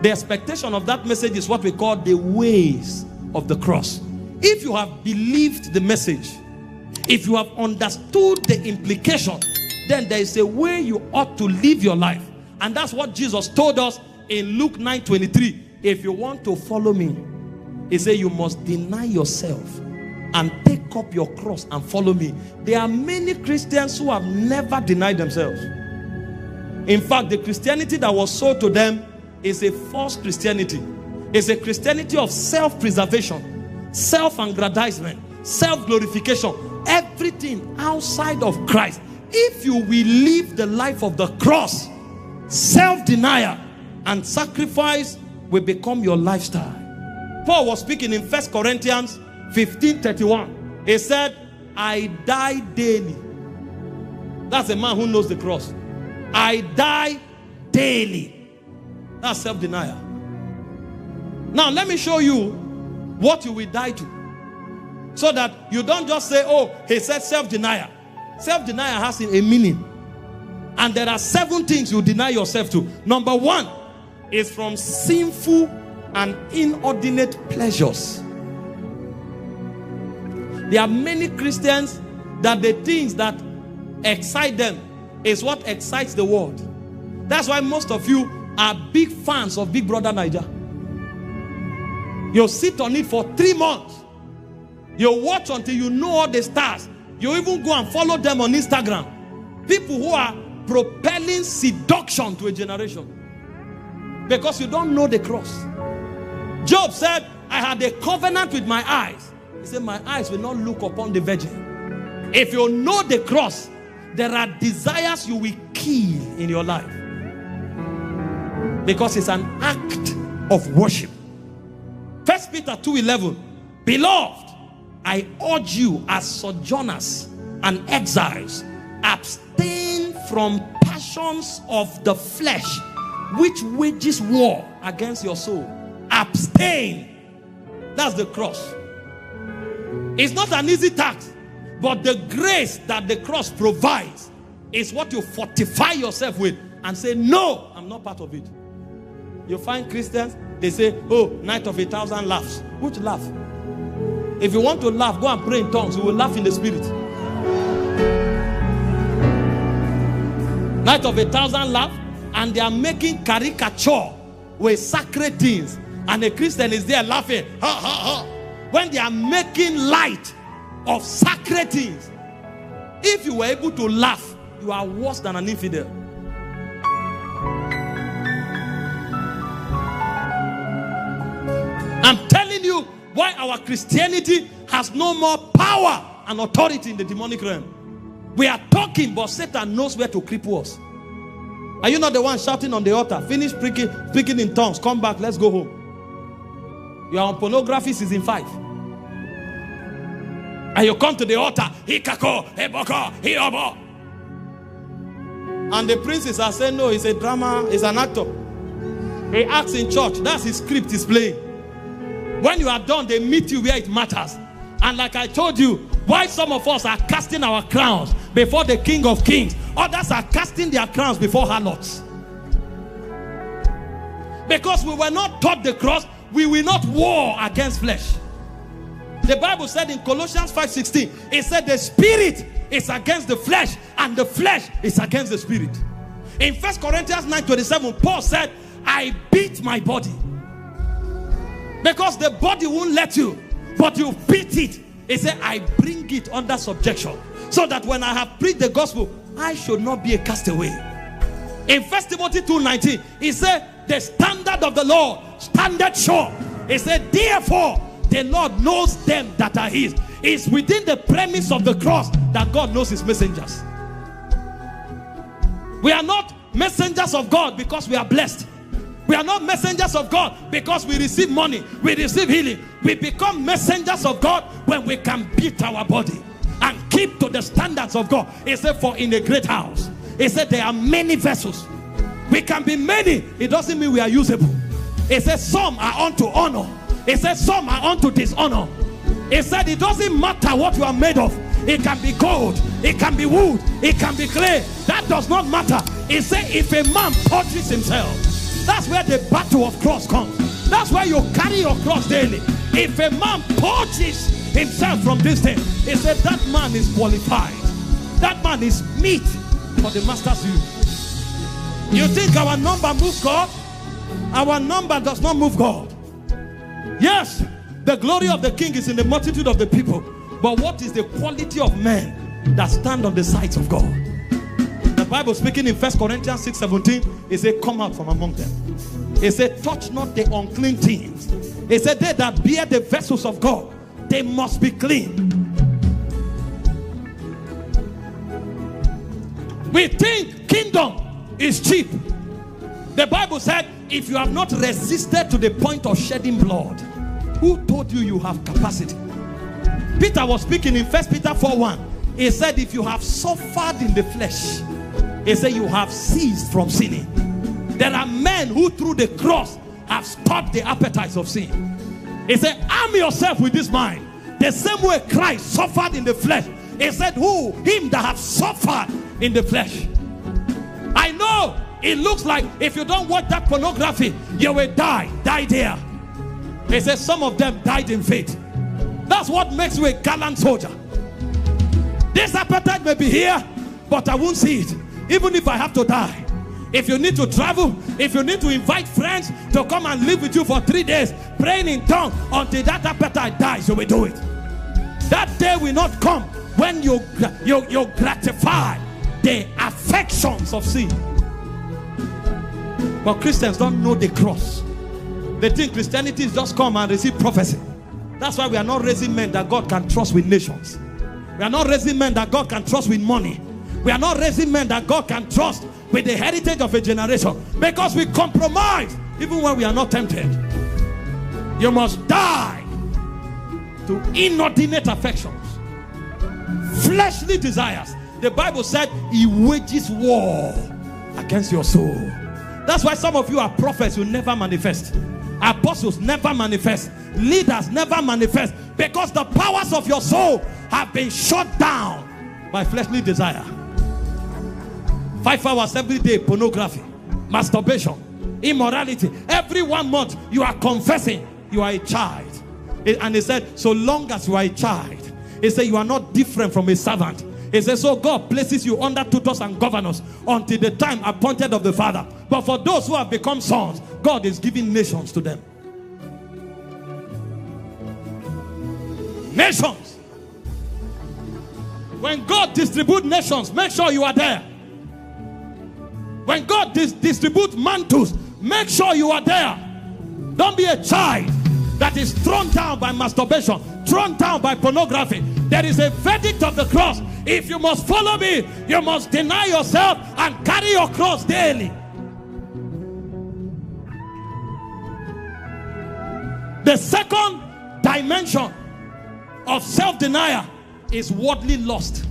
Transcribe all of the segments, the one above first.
The expectation of that message is what we call the ways of the cross. If you have believed the message, if you have understood the implication, then there is a way you ought to live your life. And that's what Jesus told us in Luke 9:23. If you want to follow me, he said you must deny yourself and take up your cross and follow me. There are many Christians who have never denied themselves. In fact, the Christianity that was sold to them is a false Christianity. It's a Christianity of self-preservation, self-aggrandizement, self-glorification, everything outside of Christ. If you will live the life of the cross, self-denial and sacrifice will become your lifestyle. Paul was speaking in 1 Corinthians 15:31. He said, I die daily. That's a man who knows the cross. I die daily. That's self-denial. Now let me show you what you will die to, so that you don't just say, oh, he said self-denial. Self-denial has a meaning. And there are 7 things you deny yourself to. Number 1 is from sinful and inordinate pleasures. There are many Christians that the things that excite them is what excites the world. That's why most of you are big fans of Big Brother Naija. You'll sit on it for 3 months. You'll watch until you know all the stars. You even go and follow them on Instagram. People who are propelling seduction to a generation because you don't know the cross. Job said, I had a covenant with my eyes. He said, my eyes will not look upon the virgin. If you know the cross, there are desires you will kill in your life because it's an act of worship. 1 Peter 2:11. Beloved, I urge you as sojourners and exiles, abstain from passions of the flesh, which wages war against your soul. Abstain. That's the cross. It's not an easy task, but the grace that the cross provides is what you fortify yourself with and say, no, I'm not part of it. You find Christians, they say, oh, night of 1,000 laughs. Which laugh? If you want to laugh, go and pray in tongues. You will laugh in the spirit. Night of 1,000 laughs, and they are making caricature with sacred things. And a Christian is there laughing. Ha, ha, ha. When they are making light of sacred things. If you were able to laugh, you are worse than an infidel. I'm telling you why our Christianity has no more power and authority in the demonic realm. We are talking, but Satan knows where to cripple us. Are you not the one shouting on the altar? Finish speaking in tongues. Come back. Let's go home. You are on pornography season 5. And you come to the altar. And the princes are saying, no, it's a drama. It's an actor. He acts in church. That's his script he's playing. When you are done, they meet you where it matters. And like I told you, why some of us are casting our crowns before the King of Kings, others are casting their crowns before harlots. Because we were not taught the cross, we will not war against flesh. The Bible said in Colossians 5:16, it said the spirit is against the flesh and the flesh is against the spirit. In 1 Corinthians 9:27, Paul said, I beat my body. Because the body won't let you, but you beat it. He said, I bring it under subjection, so that when I have preached the gospel, I should not be a castaway. In 1 Timothy 2:19, he said, the standard of the Lord standeth sure. He said, therefore, the Lord knows them that are his. It's within the premise of the cross that God knows his messengers. We are not messengers of God because we are blessed. We are not messengers of God because we receive money, we receive healing. We become messengers of God when we can beat our body and keep to the standards of God. He said, for in a great house, he said, there are many vessels. We can be many. It doesn't mean we are usable. He said, some are unto honor. He said, some are unto dishonor. He said, it doesn't matter what you are made of. It can be gold, it can be wood, it can be clay. That does not matter. He said, if a man purges himself, That's where the battle of cross comes. That's why you carry your cross daily. If a man purges himself from this thing, he said that man is qualified. That man is meat for the master's use. You think our number moves God? Our number does not move God. Yes, the glory of the king is in the multitude of the people. But what is the quality of men that stand on the sides of God? The Bible speaking in 1 Corinthians 6:17, it said, come out from among them. It said, touch not the unclean things. It said, they that bear the vessels of God, they must be clean. We think kingdom is cheap. The Bible said, if you have not resisted to the point of shedding blood, who told you you have capacity? Peter was speaking in 1 Peter 4:1. He said, if you have suffered in the flesh, he said you have ceased from sinning. There are men who through the cross have stopped the appetites of sin. He said, arm yourself with this mind. The same way Christ suffered in the flesh. He said, who? Him that have suffered in the flesh. I know it looks like if you don't watch that pornography, you will die there. He said some of them died in faith. That's what makes you a gallant soldier. This appetite may be here, but I won't see it, even if I have to die. If you need to travel, if you need to invite friends to come and live with you for 3 days, praying in tongues until that appetite dies, you will do it. That day will not come when you gratify the affections of sin. But Christians don't know the cross. They think Christianity is just come and receive prophecy. That's why we are not raising men that God can trust with nations. We are not raising men that God can trust with money. We are not raising men that God can trust with the heritage of a generation, because we compromise even when we are not tempted. You must die to inordinate affections, fleshly desires. The Bible said he wages war against your soul. That's why some of you are prophets who never manifest, apostles never manifest, leaders never manifest, because the powers of your soul have been shut down by fleshly desire. 5 hours every day, pornography, masturbation, immorality. Every 1 month you are confessing you are a child. And he said, so long as you are a child, he said, you are not different from a servant. He said, so God places you under tutors and governors until the time appointed of the Father. But for those who have become sons, God is giving nations to them. Nations. When God distributes nations, make sure you are there. When God distributes mantles, make sure you are there. Don't be a child that is thrown down by masturbation, thrown down by pornography. There is a verdict of the cross. If you must follow me, you must deny yourself and carry your cross daily. The second dimension of self-denial is worldly lust.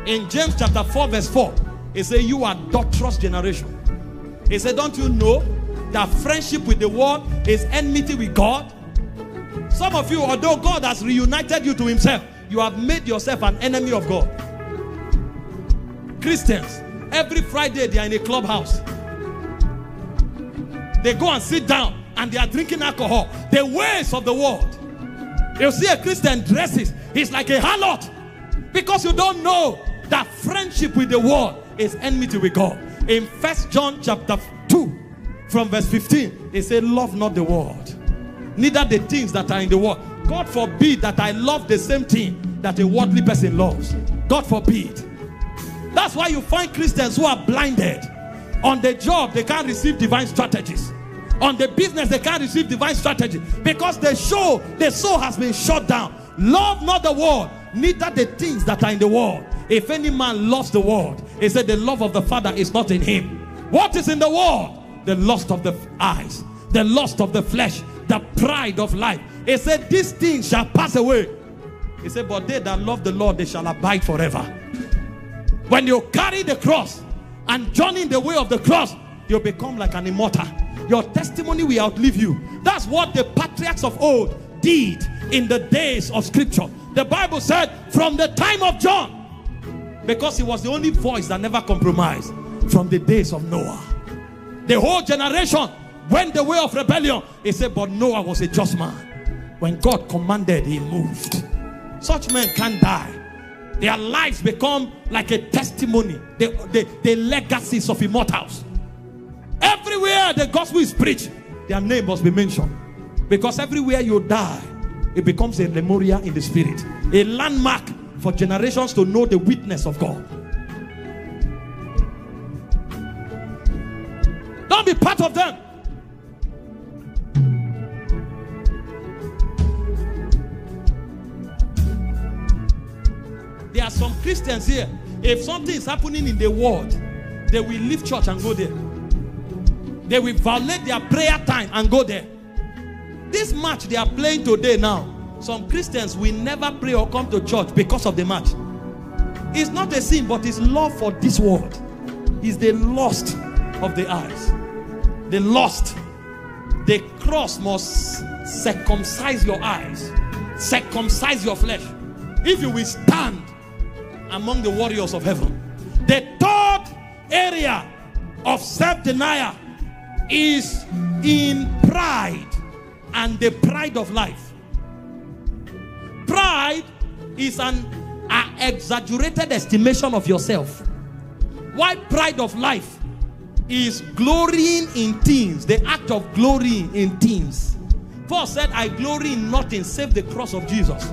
In James chapter 4 verse 4, it says, you are adulterous generation. He said, don't you know that friendship with the world is enmity with God? Some of you, although God has reunited you to himself, you have made yourself an enemy of God. Christians, every Friday they are in a clubhouse. They go and sit down and they are drinking alcohol. The ways of the world. You see a Christian dresses, he's like a harlot, because you don't know that friendship with the world is enmity with God. In 1 John chapter 2 from verse 15, it says, love not the world, neither the things that are in the world. God forbid that I love the same thing that a worldly person loves. God forbid. That's why you find Christians who are blinded. On the job, they can't receive divine strategies. On the business, they can't receive divine strategy, because the soul has been shut down. Love not the world, neither the things that are in the world. If any man loves the world, he said the love of the Father is not in him. What is in the world? The lust of the eyes, the lust of the flesh, the pride of life. He said these things shall pass away. He said, but they that love the Lord, they shall abide forever. When you carry the cross and journey in the way of the cross, you become like an immortal. Your testimony will outlive you. That's what the patriarchs of old did in the days of scripture. The Bible said from the time of John, because he was the only voice that never compromised, from the days of Noah. The whole generation went the way of rebellion. He said, but Noah was a just man. When God commanded, he moved. Such men can't die. Their lives become like a testimony. The legacies of immortals. Everywhere the gospel is preached, their name must be mentioned. Because everywhere you die, it becomes a memorial in the spirit. A landmark for generations to know the witness of God. Don't be part of them. There are some Christians here. If something is happening in the world, they will leave church and go there. They will violate their prayer time and go there. This match they are playing today now, some Christians will never pray or come to church because of the match. It's not a sin, but it's love for this world. It's the lust of the eyes. The lust. The cross must circumcise your eyes, circumcise your flesh, if you will stand among the warriors of heaven. The third area of self-denial is in pride and the pride of life. Pride is an exaggerated estimation of yourself. Why pride of life is glorying in things, the act of glorying in things. Paul said, I glory in nothing save the cross of Jesus.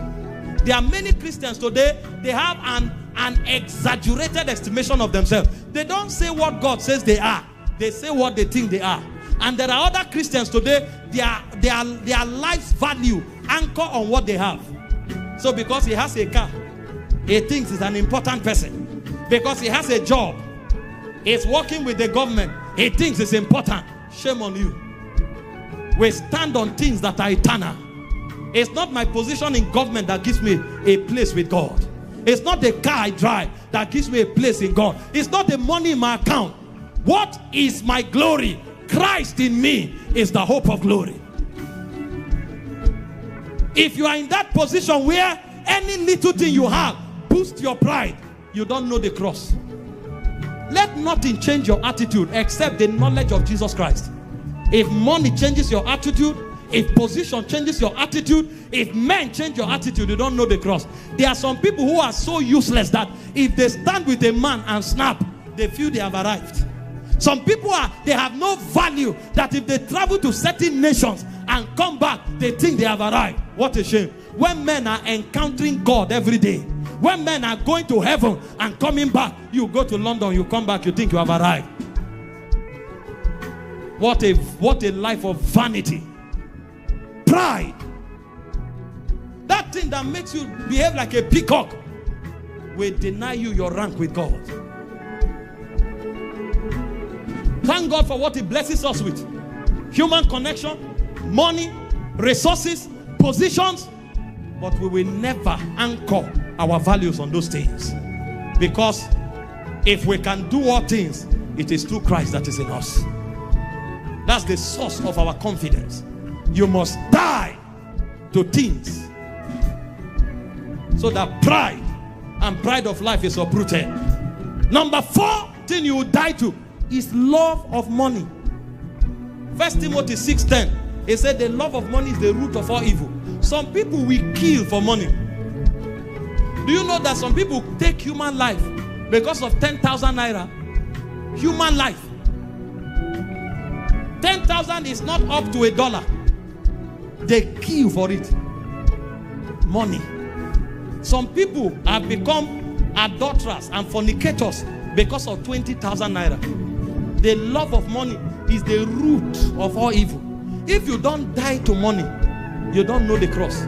There are many Christians today, they have an exaggerated estimation of themselves. They don't say what God says they are. They say what they think they are. And there are other Christians today, their life's value anchor on what they have. So because he has a car, he thinks he's an important person. Because he has a job, he's working with the government, he thinks it's important. Shame on you. We stand on things that are eternal. It's not my position in government that gives me a place with God. It's not the car I drive that gives me a place in God. It's not the money in my account. What is my glory? Christ in me is the hope of glory. If you are in that position where any little thing you have boosts your pride, you don't know the cross. Let nothing change your attitude except the knowledge of Jesus Christ. If money changes your attitude, if position changes your attitude, if men change your attitude, you don't know the cross. There are some people who are so useless that if they stand with a man and snap, they feel they have arrived. Some people they have no value, that if they travel to certain nations and come back, they think they have arrived. What a shame. When men are encountering God every day, when men are going to heaven and coming back, you go to London, you come back, you think you have arrived. What a life of vanity. Pride. That thing that makes you behave like a peacock will deny you your rank with God. Thank God for what he blesses us with. Human connection, money, resources, positions. But we will never anchor our values on those things. Because if we can do all things, it is through Christ that is in us. That's the source of our confidence. You must die to things so that pride and pride of life is uprooted. Number 4 thing you will die to is love of money. 1 Timothy 6:10, it said the love of money is the root of all evil. Some people will kill for money. Do you know that some people take human life because of 10,000 naira? Human life. 10,000 is not up to $1. They kill for it. Money. Some people have become adulterers and fornicators because of 20,000 naira. The love of money is the root of all evil. If you don't die to money, you don't know the cross.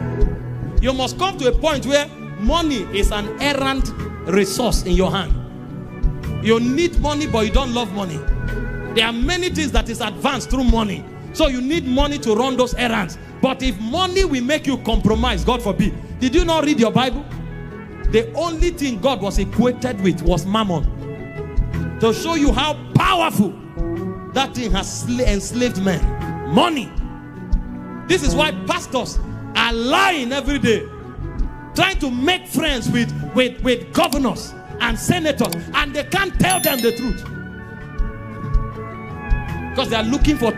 You must come to a point where money is an errant resource in your hand. You need money, but you don't love money. There are many things that is advanced through money. So you need money to run those errands. But if money will make you compromise, God forbid. Did you not read your Bible? The only thing God was equated with was mammon. To show you how powerful that thing has enslaved men. Money. This is why pastors are lying every day, trying to make friends with governors and senators, and they can't tell them the truth. because they are looking for